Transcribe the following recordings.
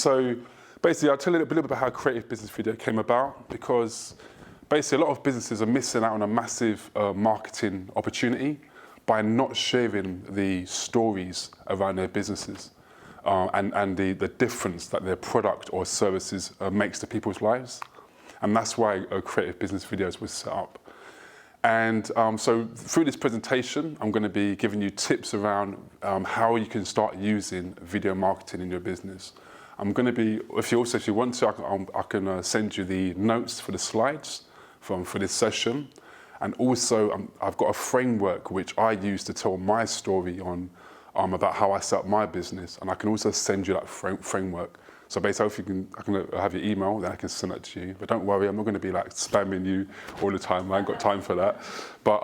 So basically, I'll tell you a little bit about how Creative Business Video came about, because basically a lot of businesses are missing out on a massive marketing opportunity by not sharing the stories around their businesses and the difference that their product or services makes to people's lives. And that's why Creative Business Videos was set up. And so through this presentation, I'm going to be giving you tips around how you can start using video marketing in your business. I'm going to be, if you want to, I can send you the notes for the slides for this session. And also, I've got a framework which I use to tell my story on about how I set up my business. And I can also send you that framework. So basically, I can have your email, then I can send it to you. But don't worry, I'm not going to be like spamming you all the time. I ain't got time for that. But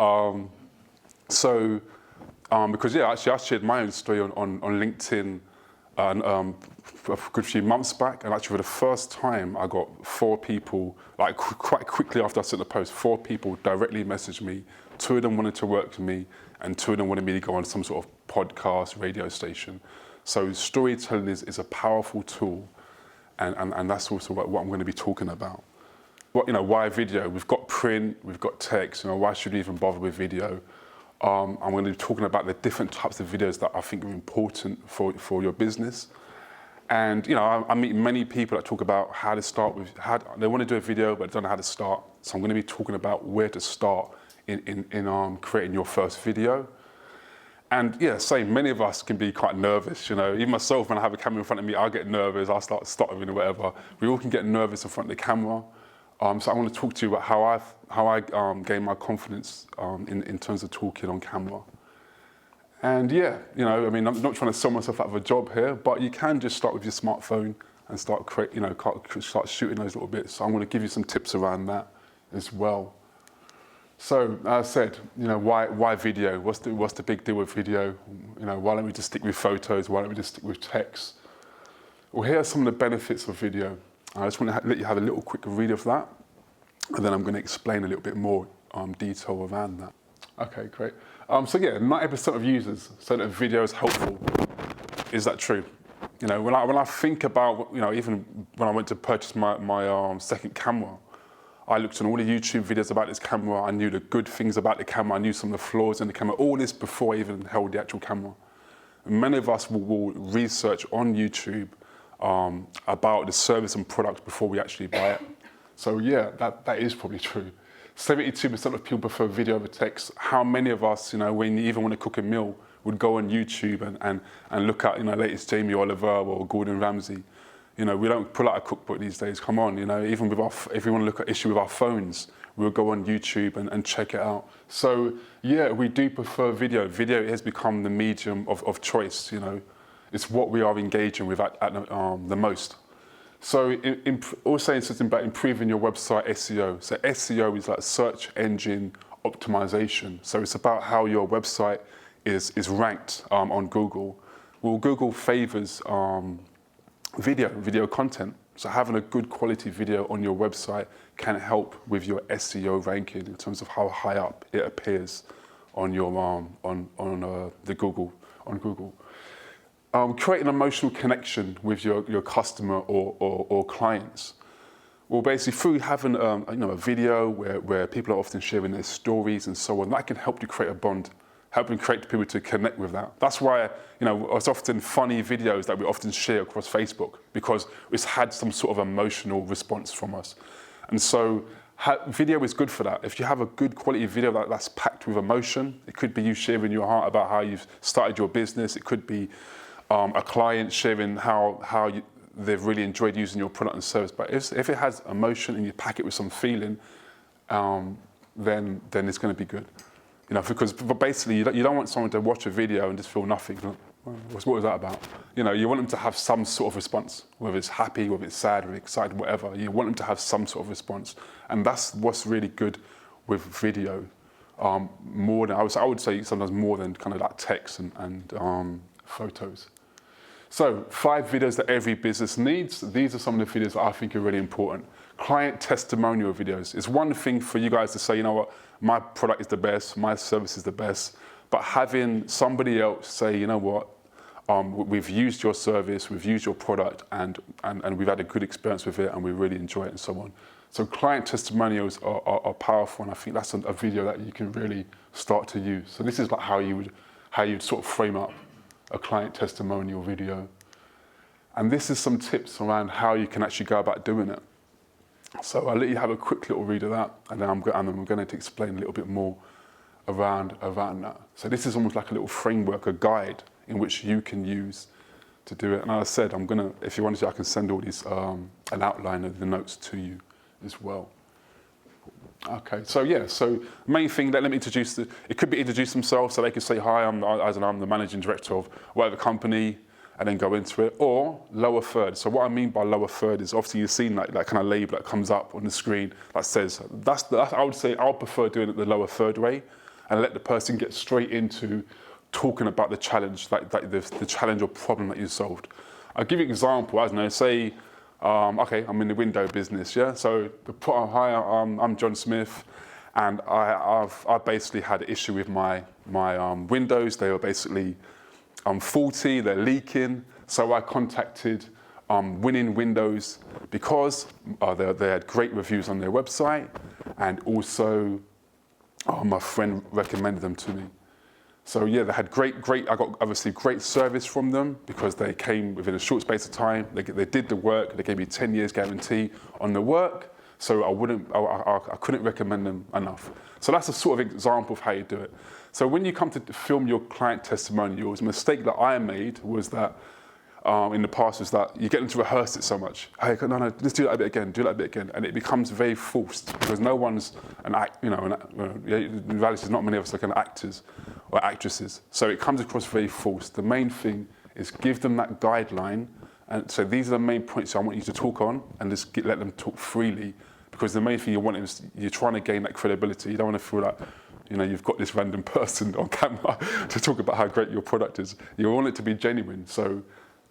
because yeah, actually I shared my own story on LinkedIn a good few months back, and actually for the first time I got 4 people, like quite quickly after I sent the post, 4 people directly messaged me. 2 of them wanted to work with me, and 2 of them wanted me to go on some sort of podcast, radio station. So storytelling is a powerful tool, and that's also what I'm going to be talking about. Why video? We've got print, we've got text. Why should we even bother with video? I'm going to be talking about the different types of videos that I think are important for your business. And I meet many people that talk about how to start with, they want to do a video but don't know how to start. So I'm going to be talking about where to start in creating your first video. And yeah, same, many of us can be quite nervous, Even myself, when I have a camera in front of me, I get nervous, I start stuttering or whatever. We all can get nervous in front of the camera. So I want to talk to you about how I gain my confidence in terms of talking on camera. And yeah, I'm not trying to sell myself out of a job here, but you can just start with your smartphone and start shooting those little bits. So I'm going to give you some tips around that as well. So as I said, why video? What's the big deal with video? Why don't we just stick with photos? Why don't we just stick with text? Well, here are some of the benefits of video. I just want to let you have a little quick read of that, and then I'm going to explain a little bit more detail around that. Okay, great. So yeah, 90% of users say that video is helpful. Is that true? When I think about, even when I went to purchase my second camera, I looked on all the YouTube videos about this camera. I knew the good things about the camera. I knew some of the flaws in the camera. All this before I even held the actual camera. And many of us will research on YouTube about the service and product before we actually buy it. So yeah, that is probably true. 72% of people prefer video over text. How many of us, when you even want to cook a meal, would go on YouTube and look at, latest Jamie Oliver or Gordon Ramsay? We don't pull out a cookbook these days. Come on, even if we want to look at issue with our phones, we'll go on YouTube and check it out. So yeah, we do prefer video. Video has become the medium of choice. It's what we are engaging with at the most. So also something about improving your website SEO. So SEO is like search engine optimization. So it's about how your website is ranked on Google. Well, Google favors video content. So having a good quality video on your website can help with your SEO ranking in terms of how high up it appears on your Google. Create an emotional connection with your customer or clients. Well, basically through having a video where people are often sharing their stories and so on, that can help you create a bond, helping create people to connect with that. That's why it's often funny videos that we often share across Facebook, because it's had some sort of emotional response from us. And so video is good for that. If you have a good quality video that's packed with emotion, it could be you sharing your heart about how you've started your business. It could be a client sharing how they've really enjoyed using your product and service. But if it has emotion and you pack it with some feeling, then it's going to be good. Because basically you don't want someone to watch a video and just feel nothing. What was that about? You want them to have some sort of response, whether it's happy, whether it's sad, or excited, whatever. You want them to have some sort of response, and that's what's really good with video. More than I would say sometimes more than kind of like text and photos. So 5 videos that every business needs. These are some of the videos that I think are really important. Client testimonial videos. It's one thing for you guys to say, my product is the best, my service is the best, but having somebody else say, we've used your service, we've used your product, and we've had a good experience with it, and we really enjoy it, and so on. So client testimonials are powerful, and I think that's a video that you can really start to use. So this is like how you'd sort of frame up a client testimonial video. And this is some tips around how you can actually go about doing it. So I'll let you have a quick little read of that, and then I'm going to explain a little bit more around that. So this is almost like a little framework, a guide in which you can use to do it. And as I said, if you want to, I can send all these, an outline of the notes to you as well. Okay, so yeah, so main thing, let me introduce, it could be introduce themselves, so they can say, hi, I'm the managing director of whatever company, and then go into it, or lower third. So what I mean by lower third is, obviously you've seen that kind of label that comes up on the screen that says, I would say I'll prefer doing it the lower third way, and let the person get straight into talking about the challenge, the challenge or problem that you solved. I'll give you an example. I don't know, say, okay, I'm in the window business, yeah? So, hi, I'm John Smith, and I basically had an issue with my windows. They were basically faulty, they're leaking. So I contacted Winning Windows because they had great reviews on their website, and also my friend recommended them to me. So yeah, they had great, I got obviously great service from them because they came within a short space of time. They did the work. They gave me 10 years guarantee on the work. So I couldn't recommend them enough. So that's a sort of example of how you do it. So when you come to film your client testimonials, a mistake that I made was that in the past was that you get them to rehearse it so much. Hey, no, let's do that a bit again, and it becomes very forced because no one's in reality, there's not many of us like actors or actresses. So it comes across very forced. The main thing is give them that guideline, and so these are the main points I want you to talk on, and just let them talk freely, because the main thing you want is you're trying to gain that credibility. You don't want to feel like you've got this random person on camera to talk about how great your product is. You want it to be genuine. So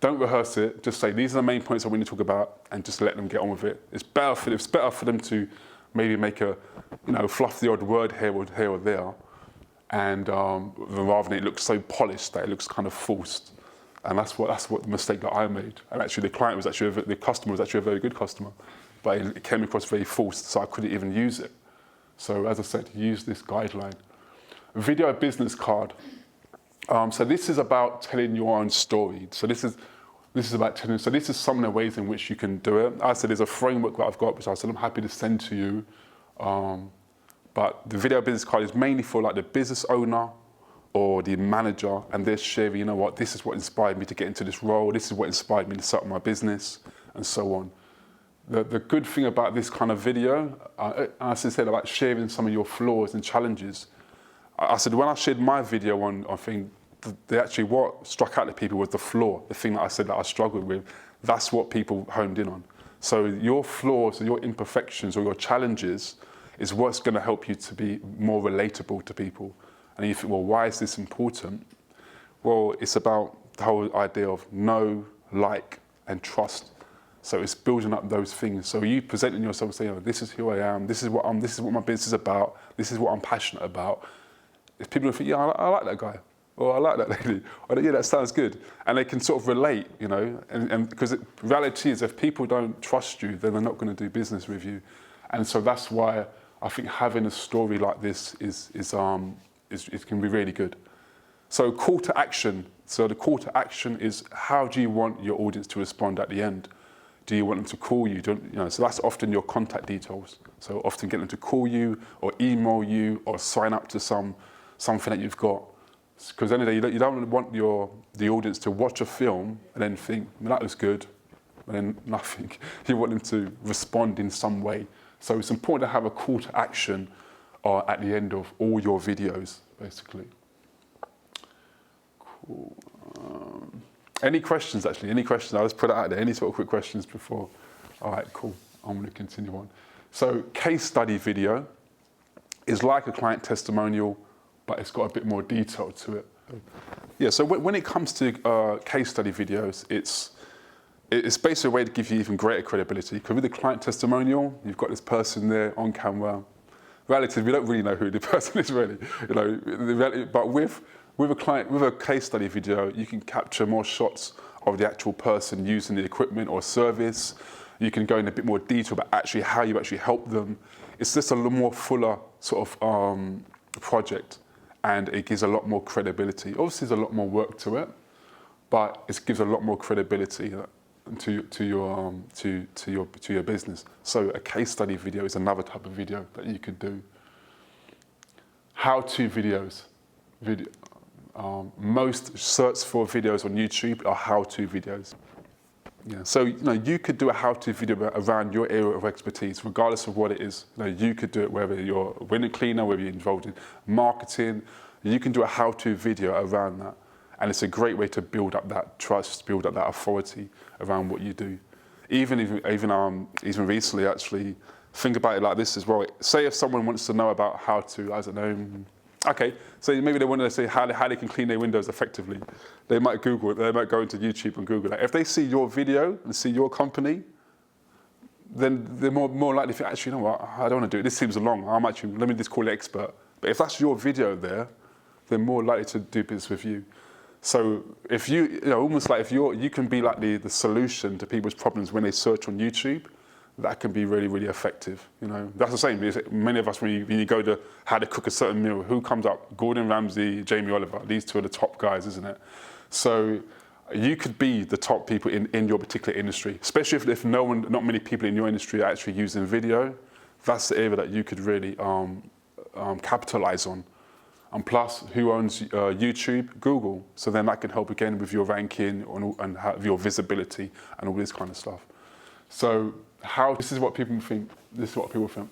don't rehearse it. Just say, these are the main points I want you to talk about, and just let them get on with it. It's better for them to maybe make fluff the odd word here or there, and rather than it looks so polished that it looks kind of forced. And that's what the mistake that I made. And actually, the customer was actually a very good customer, but it came across very forced, so I couldn't even use it. So as I said, use this guideline. Video business card. So this is about telling your own story. So this is about telling. So this is some of the ways in which you can do it. I said there's a framework that I've got, which I said I'm happy to send to you. But the video business card is mainly for like the business owner or the manager, and they're sharing, this is what inspired me to get into this role. This is what inspired me to start my business, and so on. The good thing about this kind of video, as I said about sharing some of your flaws and challenges, I said when I shared my video on thing, what struck out to people was the flaw, the thing that I said that I struggled with. That's what people honed in on. So your flaws, or your imperfections, or your challenges is what's going to help you to be more relatable to people. And you think, well, why is this important? Well, it's about the whole idea of know, like, and trust. So it's building up those things. So you presenting yourself saying, this is who I am, this is what my business is about, this is what I'm passionate about. If people think, yeah, I like that guy, or I like that lady, or yeah, that sounds good. And they can sort of relate, and because the reality is if people don't trust you, then they're not going to do business with you. And so that's why I think having a story like this can be really good. So call to action. So the call to action is, how do you want your audience to respond at the end? Do you want them to call you? So that's often your contact details. So often get them to call you or email you or sign up to something that you've got. Because at the end of the day, you don't want the audience to watch a film and then think, that was good, and then nothing. You want them to respond in some way. So it's important to have a call to action at the end of all your videos, basically. Cool. Any questions, actually? Any questions? I'll just put it out there. Any sort of quick questions before? All right, cool. I'm going to continue on. So case study video is like a client testimonial, but it's got a bit more detail to it. Yeah, so when it comes to case study videos, it's basically a way to give you even greater credibility. Because with the client testimonial, you've got this person there on camera. Reality, we don't really know who the person is really, but with with a case study video, you can capture more shots of the actual person using the equipment or service. You can go in a bit more detail about actually how you actually help them. It's just a little more fuller sort of project, and it gives a lot more credibility. Obviously, there's a lot more work to it, but it gives a lot more credibility to your business. So a case study video is another type of video that you could do. How-to videos. Most search for videos on YouTube are how-to videos. Yeah. So you could do a how-to video around your area of expertise, regardless of what it is. You could do it whether you're a window cleaner, whether you're involved in marketing. You can do a how-to video around that, and it's a great way to build up that trust, build up that authority around what you do. Even recently, actually, think about it like this as well. Say if someone wants to know about how to, I don't know. Okay, so maybe they want to say how they can clean their windows effectively. They might Google it, they might go into YouTube and Google it. If they see your video and see your company, then they're more likely to actually, you know what, I don't want to do it. This seems long. Let me just call it expert. But if that's your video there, they're more likely to do business with you. So if almost like if you can be like the solution to people's problems when they search on YouTube, that can be really, really effective. That's the same. Many of us, when you go to how to cook a certain meal, who comes up? Gordon Ramsay, Jamie Oliver. These two are the top guys, isn't it? So you could be the top people in your particular industry, especially if not many people in your industry are actually using video. That's the area that you could really capitalize on. And plus, who owns YouTube? Google. So then that can help again with your ranking and your visibility and all this kind of stuff. So this is what people think. This is what people think.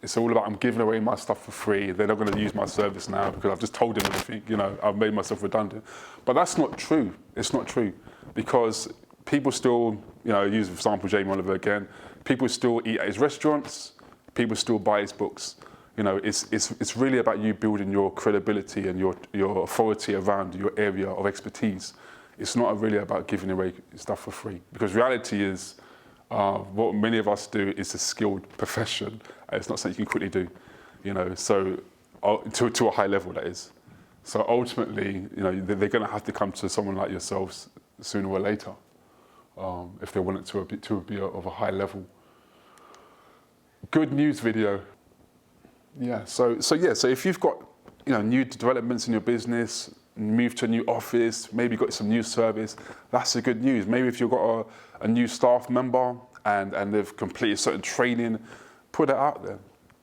It's all about I'm giving away my stuff for free. They're not going to use my service now because I've just told them everything. I've made myself redundant. But that's not true. It's not true, because people still, use for example Jamie Oliver again. People still eat at his restaurants. People still buy his books. It's really about you building your credibility and your authority around your area of expertise. It's not really about giving away stuff for free, because reality is what many of us do is a skilled profession. It's not something you can quickly do, so to a high level, that is. So ultimately, they're going to have to come to someone like yourselves sooner or later if they want it to be of a high level. Good news video. Yeah. So if you've got new developments in your business, moved to a new office, maybe got some new service, that's the good news. Maybe if you've got a new staff member and they've completed certain training, put it out there.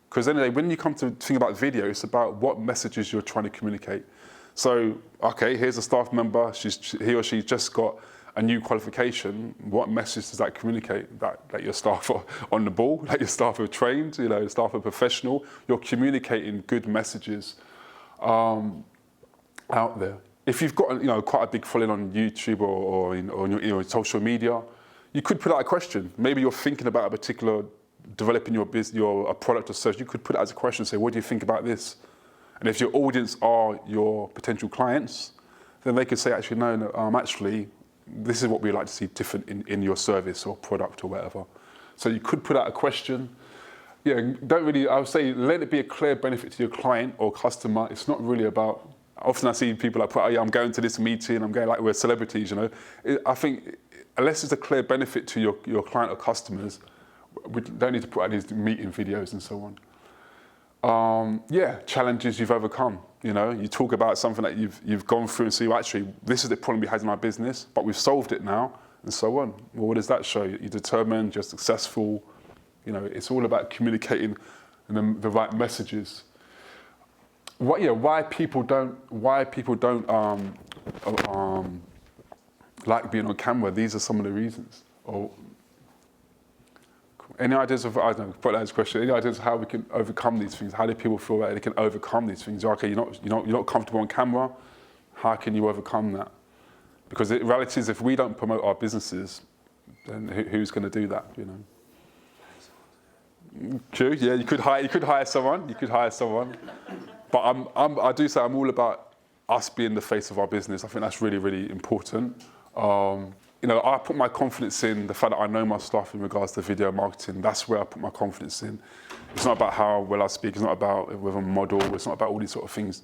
Because anyway, when you come to think about video, it's about what messages you're trying to communicate. So, okay, here's a staff member, he or she just got a new qualification. What message does that communicate? That your staff are on the ball, that your staff are trained, staff are professional. You're communicating good messages out there. If you've got quite a big following on YouTube or on your social media, you could put out a question. Maybe you're thinking about a particular developing your business, a product or service. You could put it as a question, say, what do you think about this? And if your audience are your potential clients, then they could say, actually, no, actually, this is what we'd like to see different in your service or product or whatever. So you could put out a question. Yeah, I would say let it be a clear benefit to your client or customer. It's not really about, often I see people like, oh yeah, I'm going to this meeting, I'm going, like we're celebrities, I think unless it's a clear benefit to your client or customers, we don't need to put out these meeting videos and so on. Challenges you've overcome. You talk about something that you've gone through and see, well, actually, this is the problem we had in our business, but we've solved it now, and so on. Well, what does that show? You're determined, you're successful. It's all about communicating the right messages. Why people don't like being on camera? These are some of the reasons. Any ideas of, I don't know, put that as a question, any ideas of how we can overcome these things? How do people feel that they can overcome these things? Okay, you're not comfortable on camera, how can you overcome that? Because the reality is, if we don't promote our businesses, then who's going to do that, True, yeah, you could hire someone, But I do say I'm all about us being the face of our business. I think that's really, really important. you know, I put my confidence in the fact that I know my stuff in regards to video marketing. That's where I put my confidence in. It's not about how well I speak. It's not about whether I'm a model. It's not about all these sort of things.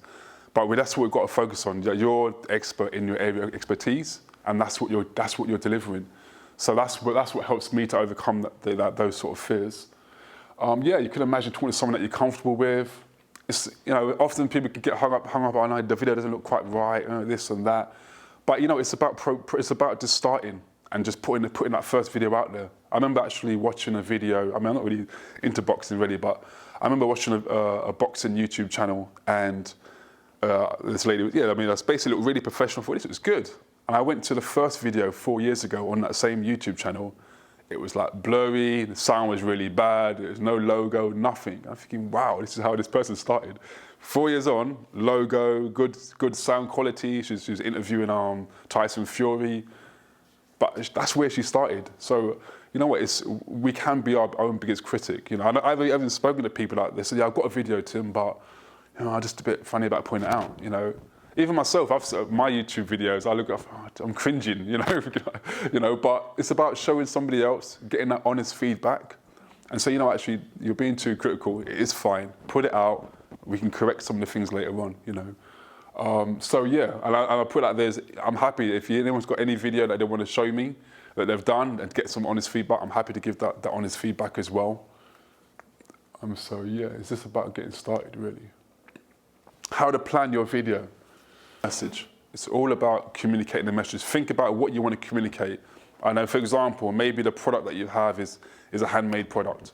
But that's what we've got to focus on. You're expert in your area of expertise, and that's what you're delivering. So that's what helps me to overcome those sort of fears. Yeah, you can imagine talking to someone that you're comfortable with. It's, you know, often people can get hung up on the video doesn't look quite right, this and that. But you know, it's about just starting and just putting that first video out there. I remember actually watching a video. I mean, I'm not really into boxing really, but I remember watching a boxing YouTube channel, and this lady, yeah, I mean, that's basically looked really professional for this. It was good. And I went to the first video 4 years ago on that same YouTube channel. It was like blurry, the sound was really bad, there was no logo, nothing. I'm thinking, wow, this is how this person started. 4 years on, logo, good sound quality. She was interviewing Tyson Fury, but that's where she started. So, you know what, we can be our own biggest critic. You know, I've even spoken to people like this, yeah, I've got a video, Tim, but you know, I'm just a bit funny about pointing it out, you know. Even myself, my YouTube videos, I look up, I'm cringing, you know, but it's about showing somebody else, getting that honest feedback, and say, you know, actually, you're being too critical. It is fine. Put it out. We can correct some of the things later on, you know. So yeah, and I put out there. I'm happy if anyone's got any video that they want to show me that they've done and get some honest feedback. I'm happy to give that honest feedback as well. So yeah, it's just about getting started, really. How to plan your video. Message. It's all about communicating the message. Think about what you want to communicate. I know, for example, maybe the product that you have is a handmade product.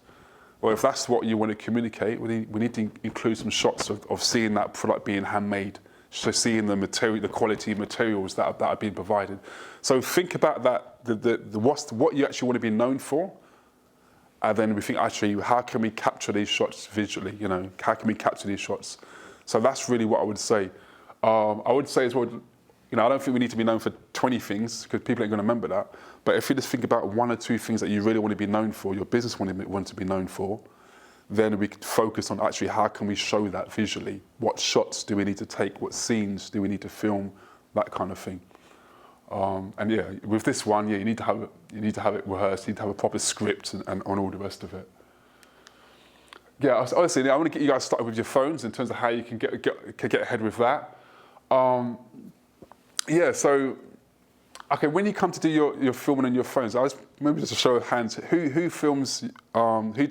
Well, if that's what you want to communicate, we need to include some shots of seeing that product being handmade. So seeing the material, the quality materials that are being provided. So think about that, what you actually want to be known for. And then we think, actually, how can we capture these shots visually? You know, how can we capture these shots? So that's really what I would say. I would say as well, you know, I don't think we need to be known for 20 things because people ain't going to remember that. But if you just think about 1 or 2 things that you really want to be known for, your business want to be known for, then we could focus on actually how can we show that visually? What shots do we need to take? What scenes do we need to film? That kind of thing. And yeah, with this one, yeah, you need to have it rehearsed. You need to have a proper script and on all the rest of it. Yeah, honestly, I want to get you guys started with your phones in terms of how you can get ahead with that. Yeah, so, okay, when you come to do your filming on your phones, maybe just a show of hands, who films, who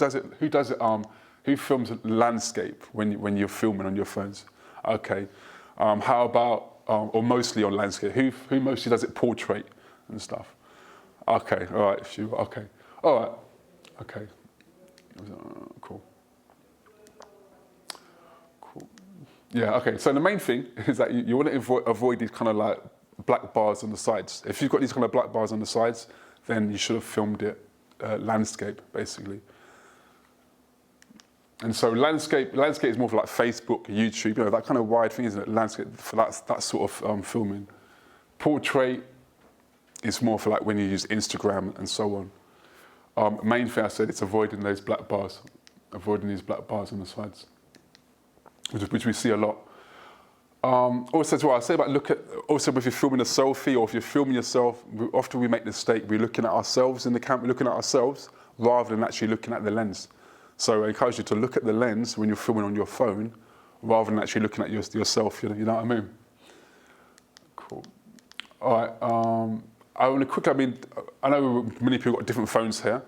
films landscape when you're filming on your phones? Okay, how about, or mostly on landscape, who mostly does it portrait and stuff? Okay, all right, okay, all right, okay, cool. Yeah, okay, so the main thing is that you want to avoid these kind of like black bars on the sides. If you've got these kind of black bars on the sides, then you should have filmed it landscape, basically. And so landscape is more for like Facebook, YouTube, you know, that kind of wide thing, isn't it? Landscape, for that sort of filming. Portrait is more for like when you use Instagram and so on. Main thing I said, it's avoiding those black bars, avoiding these black bars on the sides, which we see a lot. Also, as well, I say about also if you're filming a selfie or if you're filming yourself, often we make the mistake, we're looking at ourselves in the camera, we're looking at ourselves rather than actually looking at the lens. So I encourage you to look at the lens when you're filming on your phone rather than actually looking at yourself, you know what I mean? Cool. All right, I want to quickly, I know many people got different phones here,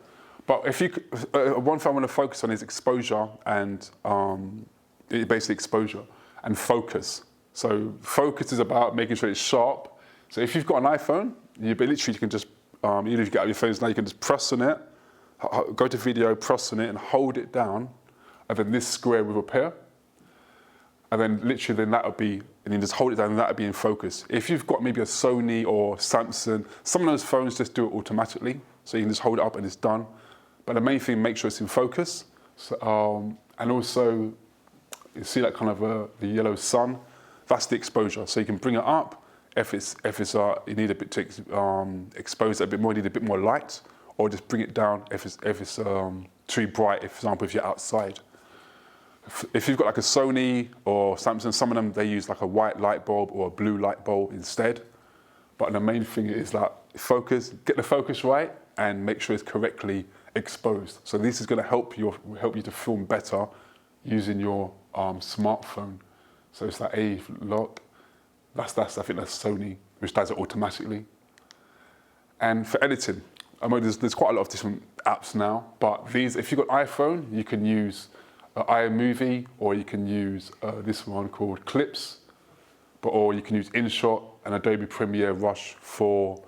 but if you, one thing I want to focus on is exposure and basically exposure and focus. So focus is about making sure it's sharp. So if you've got an iPhone, you can just, even if you get out your phones now, you can just press on it, go to video, press on it and hold it down, and then this square will appear. And then literally then that'll be, and you just hold it down and that'll be in focus. If you've got maybe a Sony or Samsung, some of those phones just do it automatically. So you can just hold it up and it's done. But the main thing, make sure it's in focus. So, and also, you see that kind of the yellow sun, that's the exposure. So you can bring it up if you need a bit to expose it a bit more, you need a bit more light, or just bring it down if it's too bright, for example, if you're outside. If you've got like a Sony or Samsung, some of them, they use like a white light bulb or a blue light bulb instead. But the main thing is that focus, get the focus right, and make sure it's correctly exposed. So this is going to help you to film better using your smartphone. So it's like lock. I think that's Sony, which does it automatically. And for editing, I know there's quite a lot of different apps now, but these, if you've got iPhone, you can use iMovie, or you can use this one called Clips, or you can use InShot and Adobe Premiere Rush for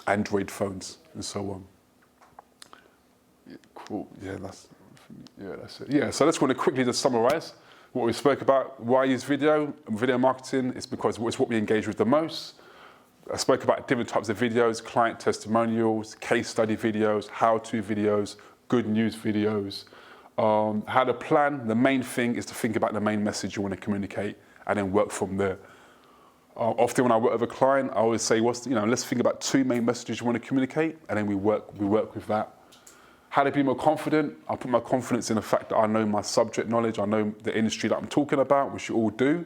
Android phones and so on. Yeah, cool. Yeah, that's it. Yeah, so let's want to quickly just summarize what we spoke about. Why use video? Video marketing is because it's what we engage with the most. I spoke about different types of videos: client testimonials, case study videos, how-to videos, good news videos. How to plan. The main thing is to think about the main message you want to communicate and then work from there. Often when I work with a client, I always say, let's think about 2 main messages you want to communicate, and then we work with that. How to be more confident? I put my confidence in the fact that I know my subject knowledge, I know the industry that I'm talking about, which you all do.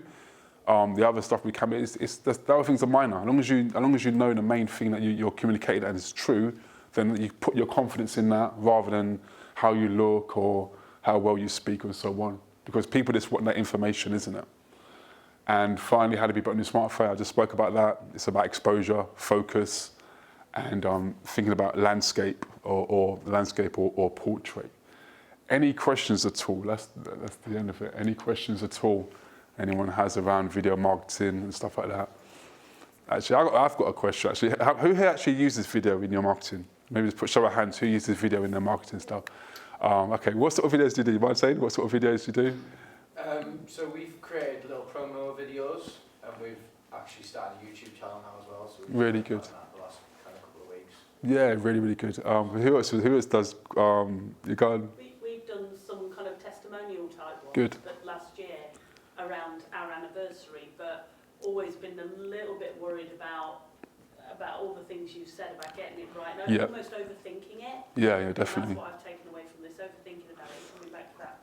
The other stuff we come in, the other things are minor. As long as you know the main thing that you're communicating and it's true, then you put your confidence in that rather than how you look or how well you speak and so on. Because people just want that information, isn't it? And finally, how to be better on your smartphone. I just spoke about that. It's about exposure, focus, and thinking about landscape or portrait. Any questions at all? That's the end of it. Any questions at all anyone has around video marketing and stuff like that? Actually, I've got a question. Actually, who here actually uses video in your marketing? Maybe just show of hands who uses video in their marketing stuff. Okay, what sort of videos do you do? You mind saying what sort of videos do you do? So we've created little promo videos, and we've actually started a YouTube channel now as well. So really good. The last kind of couple of weeks. Yeah, really, really good. Who else does? You go. We've done some kind of testimonial type ones. Good. But last year, around our anniversary, but always been a little bit worried about all the things you said about getting it right. And Yeah. almost overthinking it. Yeah, definitely. And that's what I've taken away from this, overthinking about it, coming back to that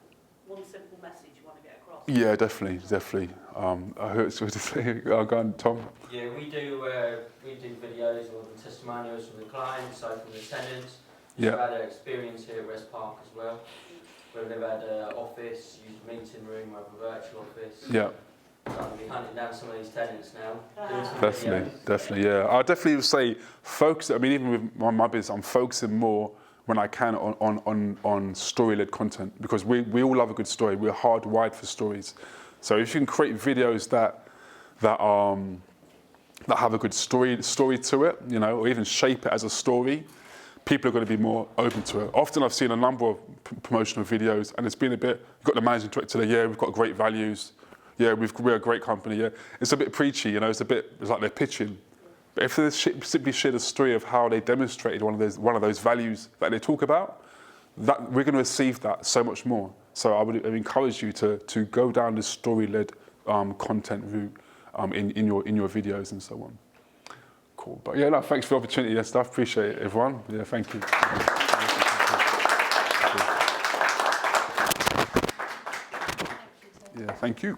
one simple message you want to get across. Yeah, definitely. I heard what to say. Go on, Tom. Yeah, we do videos or the testimonials from the clients, so from the tenants. Yeah. We've had an experience here at West Park as well, where they've had an office, used a meeting room, or a virtual office. Yeah. So I'm going to be hunting down some of these tenants now. Doing some Definitely, yeah. I definitely would say focus. I mean, even with my business, I'm focusing more when I can on story-led content, because we all love a good story. We're hardwired for stories. So if you can create videos that have a good story to it, or even shape it as a story, people are going to be more open to it. Often I've seen a number of promotional videos, and it's been a bit. You've got the managing director there. Yeah, we've got great values. Yeah, we're a great company. Yeah, it's a bit preachy. It's like they're pitching. But if they simply share the story of how they demonstrated one of those values that they talk about, that we're going to receive that so much more. So I would encourage you to go down this story-led content route in your videos and so on. Cool. But yeah, no, thanks for the opportunity and stuff. Appreciate it, everyone. Yeah, thank you. Yeah, thank you.